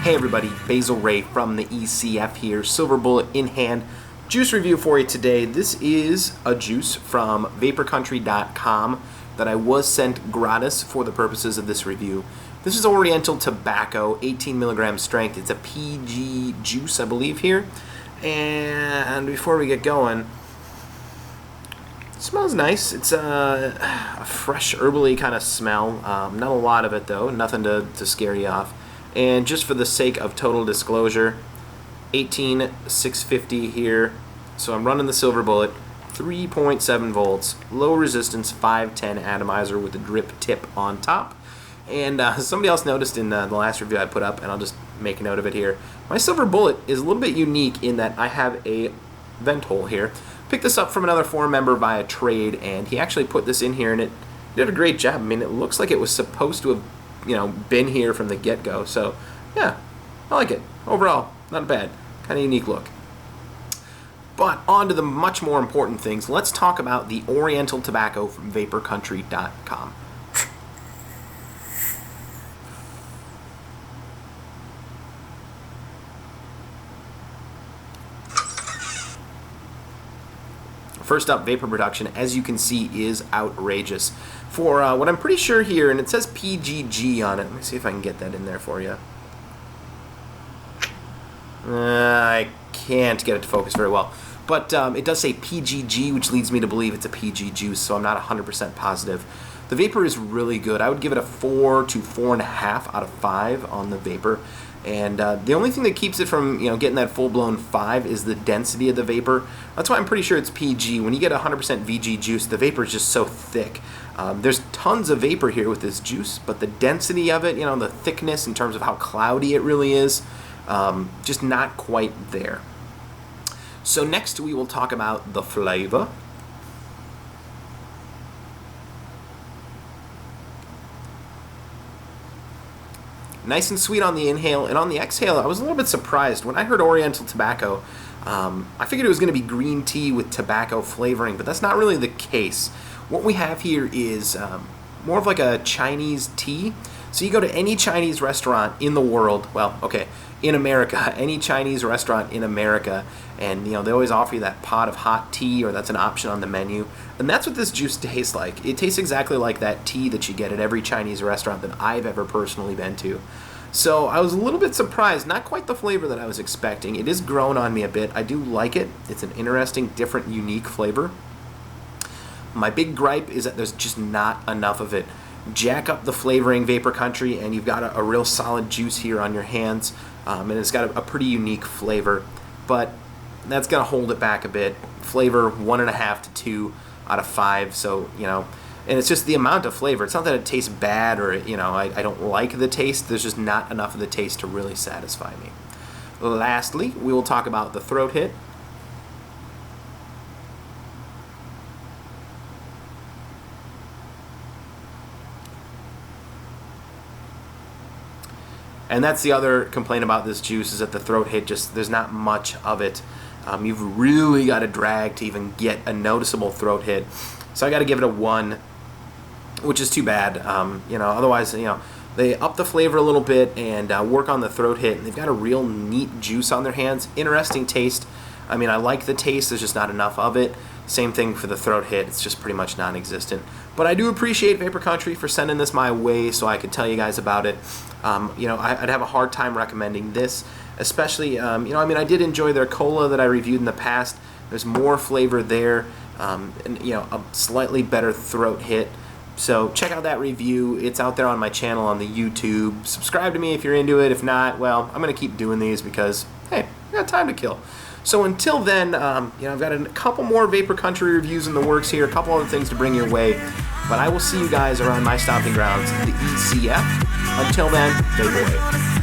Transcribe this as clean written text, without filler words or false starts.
Hey everybody, Basilray from the ECF here, silver bullet in hand. Juice review for you today. This is a juice from vaporcountry.com that I was sent gratis for the purposes of this review. This is Oriental Tobacco, 18 milligram strength. It's a PG juice, I believe here. And before we get going, it smells nice. It's a fresh, herbally kind of smell. Not a lot of it though, nothing to scare you off. And just for the sake of total disclosure, 18650 here. So I'm running the silver bullet, 3.7 volts, low resistance, 510 atomizer with a drip tip on top. And somebody else noticed in the last review I put up, and I'll just make a note of it here. My silver bullet is a little bit unique in that I have a vent hole here. Picked this up from another forum member via trade, and he actually put this in here, and it did a great job. I mean, it looks like it was supposed to have been here from the get-go. So yeah, I like it. Overall, not bad. Kind of unique look. But on to the much more important things. Let's talk about the Oriental Tobacco from vaporcountry.com. First up, vapor production, as you can see, is outrageous. For what I'm pretty sure here, and it says PGG on it. Let me see if I can get that in there for you. I can't get it to focus very well. But it does say PGG, which leads me to believe it's a PG juice, so I'm not 100% positive. The vapor is really good. I would give it a 4 to 4.5 out of 5 on the vapor. And the only thing that keeps it from getting that full-blown 5 is the density of the vapor. That's why I'm pretty sure it's PG. When you get 100% VG juice, the vapor is just so thick. There's tons of vapor here with this juice, but the density of it, the thickness in terms of how cloudy it really is, just not quite there. So next we will talk about the flavor. Nice and sweet on the inhale, and on the exhale, I was a little bit surprised. When I heard Oriental Tobacco, I figured it was going to be green tea with tobacco flavoring, but that's not really the case. What we have here is more of like a Chinese tea. So you go to any Chinese restaurant in the world, well, okay, in America, any Chinese restaurant in America, and they always offer you that pot of hot tea, or that's an option on the menu. And that's what this juice tastes like. It tastes exactly like that tea that you get at every Chinese restaurant that I've ever personally been to. So I was a little bit surprised, not quite the flavor that I was expecting. It is grown on me a bit. I do like it. It's an interesting, different, unique flavor. My big gripe is that there's just not enough of it. Jack up the flavoring, Vapor Country, and you've got a real solid juice here on your hands, and it's got a pretty unique flavor, but that's going to hold it back a bit. Flavor 1.5 to 2 out of 5, so and it's just the amount of flavor. It's not that it tastes bad or I don't like the taste. There's just not enough of the taste to really satisfy me. Lastly, we will talk about the throat hit. And that's the other complaint about this juice, is that the throat hit, there's not much of it. You've really got to drag to even get a noticeable throat hit. So I got to give it a 1, which is too bad. Otherwise, they up the flavor a little bit and work on the throat hit, and they've got a real neat juice on their hands. Interesting taste. I mean, I like the taste, there's just not enough of it. Same thing for the throat hit, it's just pretty much non-existent. But I do appreciate Vapor Country for sending this my way so I could tell you guys about it. I'd have a hard time recommending this, especially, I did enjoy their cola that I reviewed in the past. There's more flavor there, and a slightly better throat hit. So check out that review. It's out there on my channel on the YouTube. Subscribe to me if you're into it. If not, well, I'm going to keep doing these because, hey, I got time to kill. So until then, I've got a couple more Vapor Country reviews in the works here, a couple other things to bring your way. But I will see you guys around my stomping grounds, the ECF. Until then, vape away.